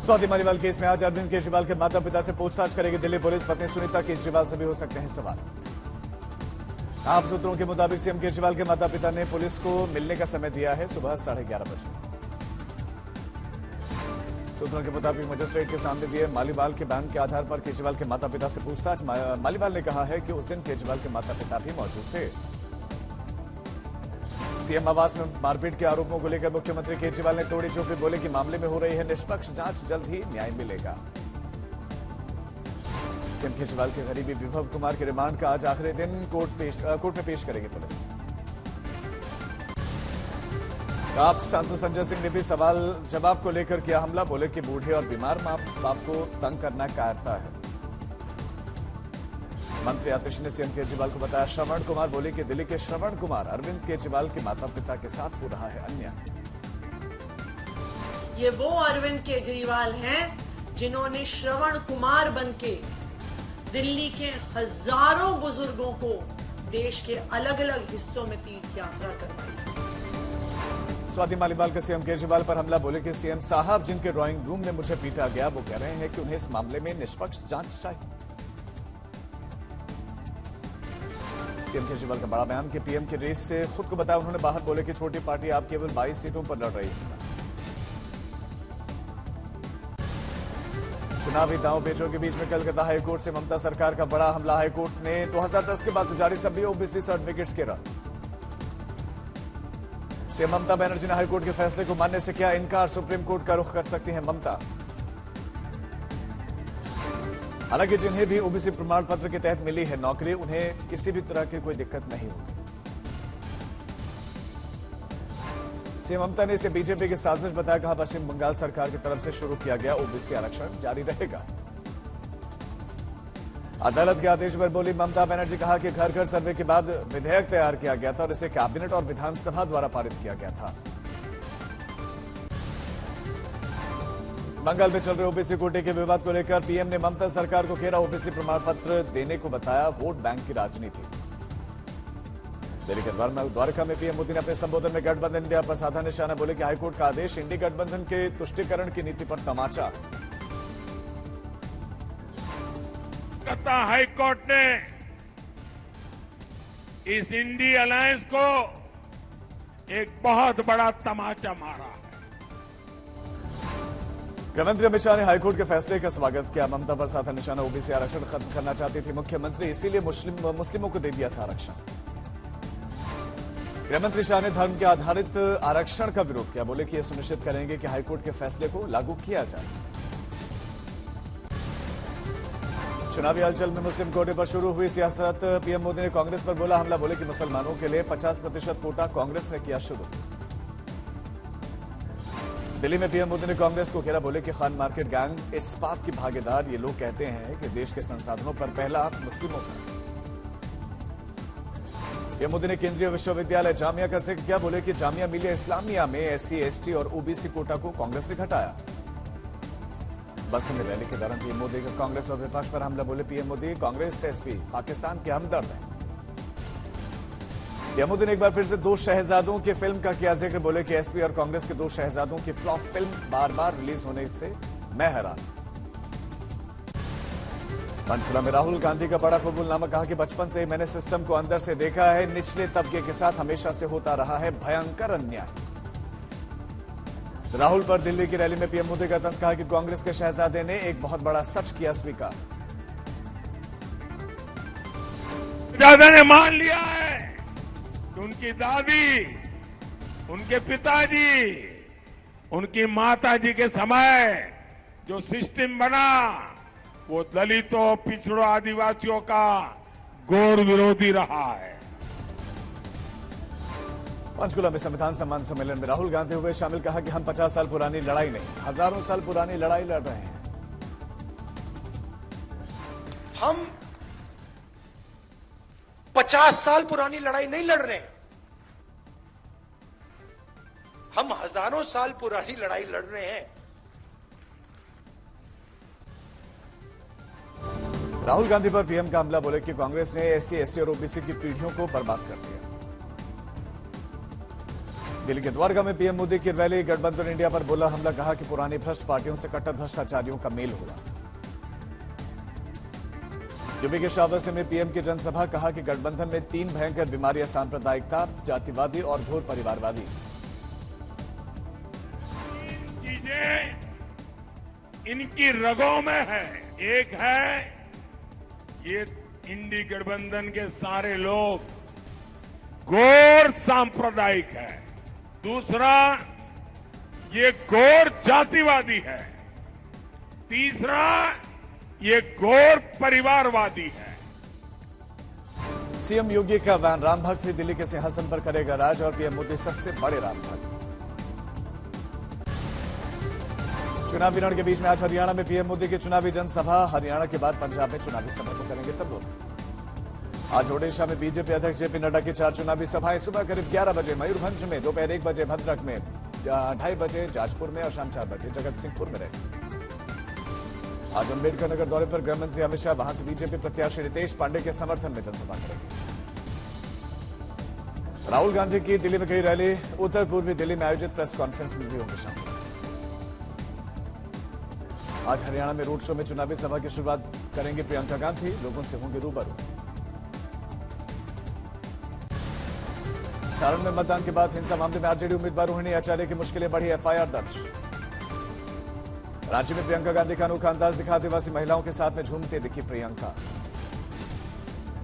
Swati Maliwal case में आज अरविंद केजरीवाल के माता पिता से पूछताछ करेगी दिल्ली पुलिस। पत्नी सुनीता केजरीवाल से भी हो सकते हैं सवाल। आप सूत्रों के मुताबिक सीएम केजरीवाल के माता पिता ने पुलिस को मिलने का समय दिया है सुबह 11:30 बजे। सूत्रों के मुताबिक मजिस्ट्रेट के सामने दिए मालीवाल के बयान के आधार पर केजरीवाल के माता पिता से पूछताछ। मालीवाल ने कहा है कि उस दिन केजरीवाल के माता पिता भी मौजूद थे। सीएम आवास में मारपीट के आरोपों को लेकर मुख्यमंत्री केजरीवाल ने तोड़ी चुप्पी, बोले कि मामले में हो रही है निष्पक्ष जांच, जल्द ही न्याय मिलेगा। सीएम केजरीवाल के करीबी विभव कुमार के रिमांड का आज आखिरी दिन कोर्ट में पेश करेगी पुलिस। आप सांसद संजय सिंह ने भी सवाल जवाब को लेकर किया हमला, बोले कि बूढ़े और बीमार मां बाप को तंग करना कायरता है। मंत्री आतिश ने सीएम केजरीवाल को बताया श्रवण कुमार, बोले कि दिल्ली के श्रवण कुमार अरविंद केजरीवाल के माता पिता के साथ हो रहा है अन्याय। ये वो अरविंद केजरीवाल हैं जिन्होंने श्रवण कुमार बनके दिल्ली के हजारों बुजुर्गों को देश के अलग अलग हिस्सों में तीर्थ यात्रा करवाई। स्वाति मालीवाल का सीएम केजरीवाल पर हमला, बोले कि सीएम साहब जिनके ड्राइंग रूम में मुझे पीटा गया वो कह रहे हैं कि उन्हें इस मामले में निष्पक्ष जांच चाहिए। सीएम केजरीवाल का बड़ा बयान कि पीएम की रेस से खुद को बताया उन्होंने बाहर, बोले कि छोटी पार्टी आप केवल 22 सीटों पर लड़ रही है। चुनावी दांव पेचों के बीच में कलकत्ता हाईकोर्ट से ममता सरकार का बड़ा हमला। हाईकोर्ट ने 2010 के बाद से जारी सभी ओबीसी सर्टिफिकेट्स के रद्द। सीएम ममता बनर्जी ने हाईकोर्ट के फैसले को मानने से किया इनकार, सुप्रीम कोर्ट का रुख कर सकती हैं ममता। हालांकि जिन्हें भी ओबीसी प्रमाण पत्र के तहत मिली है नौकरी, उन्हें किसी भी तरह की कोई दिक्कत नहीं होगी। सीएम ममता ने इसे बीजेपी की साजिश बताया, कहा पश्चिम बंगाल सरकार की तरफ से शुरू किया गया ओबीसी आरक्षण जारी रहेगा। अदालत के आदेश पर बोली ममता बनर्जी, कहा कि घर घर सर्वे के बाद विधेयक तैयार किया गया था और इसे कैबिनेट और विधानसभा द्वारा पारित किया गया था। बंगाल में चल रहे ओबीसी कोटे के विवाद को लेकर पीएम ने ममता सरकार को घेरा, ओबीसी प्रमाण पत्र देने को बताया वोट बैंक की राजनीति। दिल्ली के द्वारका में पीएम मोदी ने अपने संबोधन में गठबंधन इंडिया पर साधा निशाना, बोले कि हाईकोर्ट का आदेश इंडी गठबंधन के तुष्टीकरण की नीति पर तमाचा। कलकत्ता हाईकोर्ट ने इस इंडी अलायंस को एक बहुत बड़ा तमाचा मारा। गृहमंत्री अमित शाह ने हाईकोर्ट के फैसले का स्वागत किया। ममता पर साधा निशाना, ओबीसी आरक्षण खत्म करना चाहती थी मुख्यमंत्री, इसीलिए मुस्लिमों को दे दिया था आरक्षण। गृहमंत्री शाह ने धर्म के आधारित आरक्षण का विरोध किया, बोले कि यह सुनिश्चित करेंगे कि हाईकोर्ट के फैसले को लागू किया जाए। चुनावी हलचल में मुस्लिम कोटे पर शुरू हुई सियासत। पीएम मोदी ने कांग्रेस पर बोला हमला, बोले कि मुसलमानों के लिए 50% कोटा कांग्रेस ने किया शुरू। दिल्ली में पीएम मोदी ने कांग्रेस को घेरा, बोले कि खान मार्केट गैंग इस बात की भागीदार, ये लोग कहते हैं कि देश के संसाधनों पर पहला हक मुस्लिमों का। पीएम मोदी ने केंद्रीय विश्वविद्यालय जामिया का जिक्र किया, बोले कि जामिया मिलिया इस्लामिया में एससी एसटी और ओबीसी कोटा को कांग्रेस ने घटाया। बस्ती में रैली के दौरान पीएम मोदी का कांग्रेस और विपक्ष पर हमला, बोले पीएम मोदी कांग्रेस एसपी पाकिस्तान के हमदर्द हैं। पीएम मोदी ने एक बार फिर से दो शहजादों की फिल्म का किया जिक्र, बोले कि एसपी और कांग्रेस के दो शहजादों की फ्लॉप फिल्म बार बार रिलीज होने से मैं हैरान। पंचकुला में राहुल गांधी का बड़ा कबूलनामा, कहा कि बचपन से ही मैंने सिस्टम को अंदर से देखा है, निचले तबके के साथ हमेशा से होता रहा है भयंकर अन्याय। राहुल पर दिल्ली की रैली में पीएम मोदी का तंज, कहा कि कांग्रेस के शहजादे ने एक बहुत बड़ा सच किया स्वीकार। दादा ने मान लिया है कि उनकी दादी, उनके पिताजी, उनकी माताजी के समय जो सिस्टम बना वो दलितों, पिछड़ों, आदिवासियों का घोर विरोधी रहा है। पंचकुला में संविधान सम्मान सम्मेलन में राहुल गांधी हुए शामिल, कहा कि हम 50 साल पुरानी लड़ाई नहीं, हजारों साल पुरानी लड़ाई लड़ रहे हैं। हम 50 साल पुरानी लड़ाई नहीं लड़ रहे हैं, हम हजारों साल पुरानी लड़ाई लड़ रहे हैं। राहुल गांधी पर पीएम का हमला, बोले कि कांग्रेस ने एससी एसटी और ओबीसी की पीढ़ियों को बर्बाद कर दिया। दिल्ली के द्वारका में पीएम मोदी की रैली, गठबंधन इंडिया पर बोला हमला, कहा कि पुरानी भ्रष्ट पार्टियों से कट्टर भ्रष्टाचारियों का मेल होगा। यूपी के श्रावस्ती में पीएम की जनसभा, कहा कि गठबंधन में 3 भयंकर बीमारियां, सांप्रदायिकता, जातिवादी और घोर परिवारवादी। चीजें इनकी रगों में है। एक है ये इंडी गठबंधन के सारे लोग घोर सांप्रदायिक है। दूसरा, ये घोर जातिवादी है। तीसरा, ये घोर परिवारवादी है। सीएम योगी का वैन राम भक्त दिल्ली के सिंहासन पर करेगा राज और पीएम मोदी सबसे बड़े राम भक्त। चुनावी रण के बीच में आज हरियाणा में पीएम मोदी की चुनावी जनसभा, हरियाणा के बाद पंजाब में चुनावी सभा को करेंगे संबोधित। आज ओडिशा में बीजेपी अध्यक्ष जेपी नड्डा की 4 चुनावी सभाएं, सुबह करीब 11 बजे मयूरभंज में, दोपहर 1 बजे भद्रक में, 2:30 बजे जाजपुर में और शाम 4 बजे जगत सिंहपुर में रहेंगे। आज अम्बेडकर नगर दौरे पर गृह मंत्री अमित शाह वहां से बीजेपी प्रत्याशी रितेश पांडे के समर्थन में जनसभा करेंगे। राहुल गांधी की दिल्ली में कई रैली, उत्तर पूर्वी दिल्ली में आयोजित प्रेस कॉन्फ्रेंस में भी होंगे शामिल। आज हरियाणा में रोड शो में चुनावी सभा की शुरुआत करेंगे प्रियंका गांधी, लोगों से होंगे रूबरू। सारण में मतदान के बाद हिंसा मामले में आरजेडी उम्मीदवार रोहिणी आचार्य की मुश्किलें बढ़ी, एफआईआर दर्ज। राज्य में प्रियंका गांधी का अनोखा अंदाज दिखा, आदिवासी महिलाओं के साथ में झूमते दिखी प्रियंका।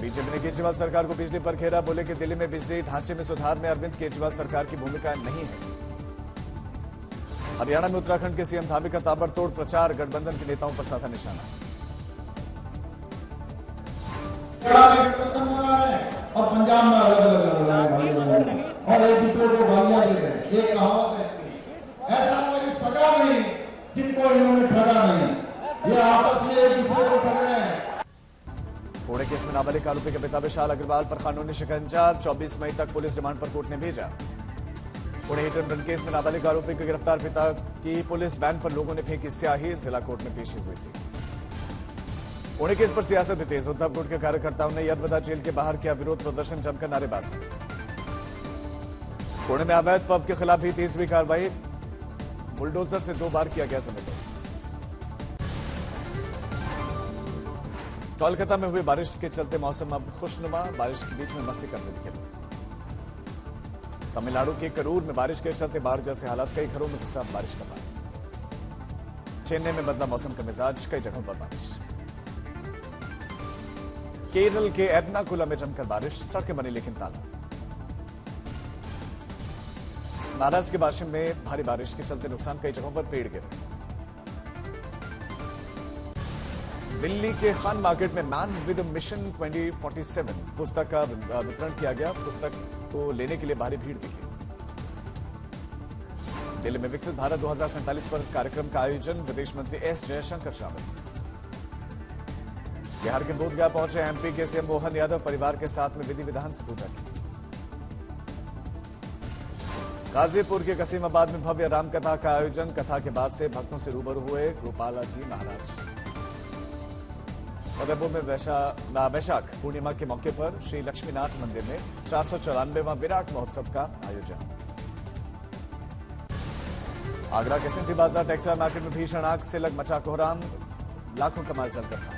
बीजेपी ने केजरीवाल सरकार को बिजली पर घेरा, बोले कि दिल्ली में बिजली ढांचे में सुधार में अरविंद केजरीवाल सरकार की भूमिका नहीं है। हरियाणा में उत्तराखंड के सीएम धामी का ताबड़तोड़ प्रचार, गठबंधन के नेताओं पर साधा निशाना। और पंजाब में अलग अलग और एक दूसरे को गालियां दे रहे, ये कहावत है। ऐसा कोई सगा नहीं जिनको इन्होंने ठगा नहीं, ये आपस में एक दूसरे को ठग रहे हैं। पुणे केस में नाबालिग आरोपी के पिता विशाल अग्रवाल पर कानूनी शिकंजा, 24 मई तक पुलिस रिमांड पर कोर्ट ने भेजा। Pune hit and run case में नाबालिग आरोपी के गिरफ्तार पिता की पुलिस वैन पर लोगों ने फेंकी स्याही, जिला कोर्ट में पेशी हुई थी। पुणे केस पर सियासत भी तेज, उद्धव गुट के कार्यकर्ताओं ने यदवदा जेल के बाहर किया विरोध प्रदर्शन, जमकर नारेबाजी। पुणे में अवैध पब के खिलाफ भी तेज हुई कार्रवाई, बुलडोजर से 2 बार किया गया जमींदोज। कोलकाता में हुई बारिश के चलते मौसम अब खुशनुमा, बारिश के बीच में मस्ती करने दिखे लोग। तमिलनाडु के करूर में बारिश के चलते बाढ़ जैसे हालात, कई घरों में घुसा बारिश का पानी। चेन्नई में बदला मौसम का मिजाज, कई जगहों पर बारिश। केरल के एर्नाकुलम में जमकर बारिश, सड़कें बनी लेकिन ताला। महाराष्ट्र के वाशिम में भारी बारिश के चलते नुकसान, कई जगहों पर पेड़ गिरे। दिल्ली के खान मार्केट में मैन विद मिशन 2047 पुस्तक का वितरण किया गया, पुस्तक को लेने के लिए भारी भीड़ दिखी। दिल्ली में विकसित भारत 2047 पर कार्यक्रम का आयोजन, विदेश मंत्री एस जयशंकर शामिल। बिहार के बोधगया पहुंचे एमपी के सीएम मोहन यादव, परिवार के साथ में विधि विधान से पूजा की। गाजीपुर के कसीमाबाद में भव्य रामकथा का आयोजन, कथा के बाद से भक्तों से रूबरू हुए गोपाला जी महाराज। उदयपुर में वैशाख पूर्णिमा के मौके पर श्री लक्ष्मीनाथ मंदिर में 494वां विराट महोत्सव का आयोजन। आगरा के सिंधी बाजार टेक्सटाइल मार्केट में भीषण आग से लग मचा कोहराम, लाखों का माल जलकर था।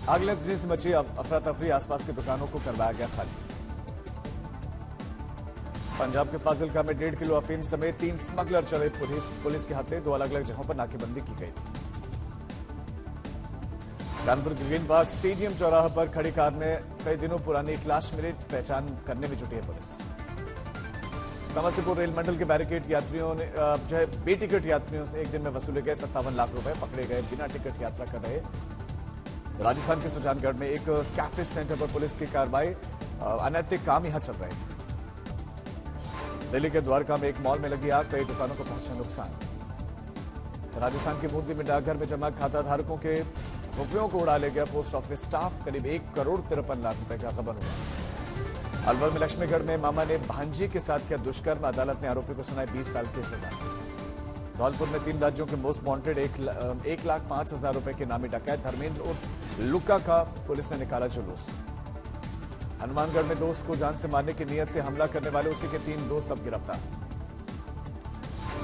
आग लगने से मची अफरा तफरी, आसपास की दुकानों को करवाया गया खाली। पंजाब के फाजिलका में 1.5 किलो अफीम समेत 3 स्मगलर चले पुलिस के हाथे, 2 अलग अलग जगहों पर नाकेबंदी की गई थी। कानपुर के ग्रीन पार्क स्टेडियम चौराहा पर खड़ी कार में कई दिनों पुरानी एक लाश मिली, पहचान करने में जुटी है पुलिस। समस्तीपुर रेल मंडल के बैरिकेड यात्रियों ने जो है बे टिकट यात्रियों से एक दिन में वसूले गए 57 लाख रुपए, पकड़े गए बिना टिकट यात्रा कर रहे। राजस्थान के सुजानगढ़ में एक कैफे सेंटर पर पुलिस की कार्रवाई, अनैतिक काम यहां चल रहे थे। दिल्ली के द्वारका में एक मॉल में लगी आग, कई दुकानों को पहुंचा नुकसान। राजस्थान के बूंदी में डाकघर में जमा खाता धारकों के रुपयों को उड़ा ले गया पोस्ट ऑफिस स्टाफ, करीब 1,53 लाख रुपए का गबन हुआ। अलवर में लक्ष्मीगढ़ में मामा ने भांजी के साथ किया दुष्कर्म, अदालत ने आरोपी को सुनाई 20 साल की सजा। धौलपुर में 3 राज्यों के मोस्ट वांटेड 1,05,000 रुपए के नामी डकैत धर्मेंद्र उर्फ लुक्का का पुलिस ने निकाला जुलूस। हनुमानगढ़ में दोस्त को जान से मारने की नीयत से हमला करने वाले उसी के 3 दोस्त अब गिरफ्तार।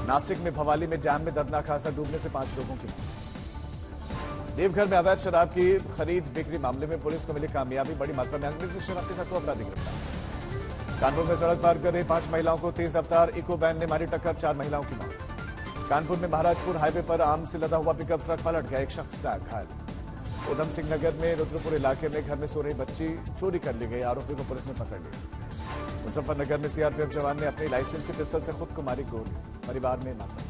नासिक में भवाली में डैम में दर्दनाक हादसा, डूबने से 5 लोगों की मौत। देवघर में अवैध शराब की खरीद बिक्री मामले में पुलिस को मिली कामयाबी, बड़ी मात्रा में अंग्रेजी शराब के साथ 2 अपराधी गिरफ्तार। कानपुर में सड़क पार कर रही 5 महिलाओं को तेज रफ्तार इको वैन ने मारी टक्कर, 4 महिलाओं की मौत। कानपुर में महाराजपुर हाईवे पर आम से लदा हुआ पिकअप ट्रक पलट गया, 1 शख्स घायल। उधम सिंह नगर में रुद्रपुर इलाके में घर में सो रही बच्ची चोरी कर ली गई, आरोपी को पुलिस ने पकड़ लिया। मुजफ्फरनगर में सीआरपीएफ जवान ने अपनी लाइसेंसी पिस्टल से खुद को मारी गोली, परिवार में मातम।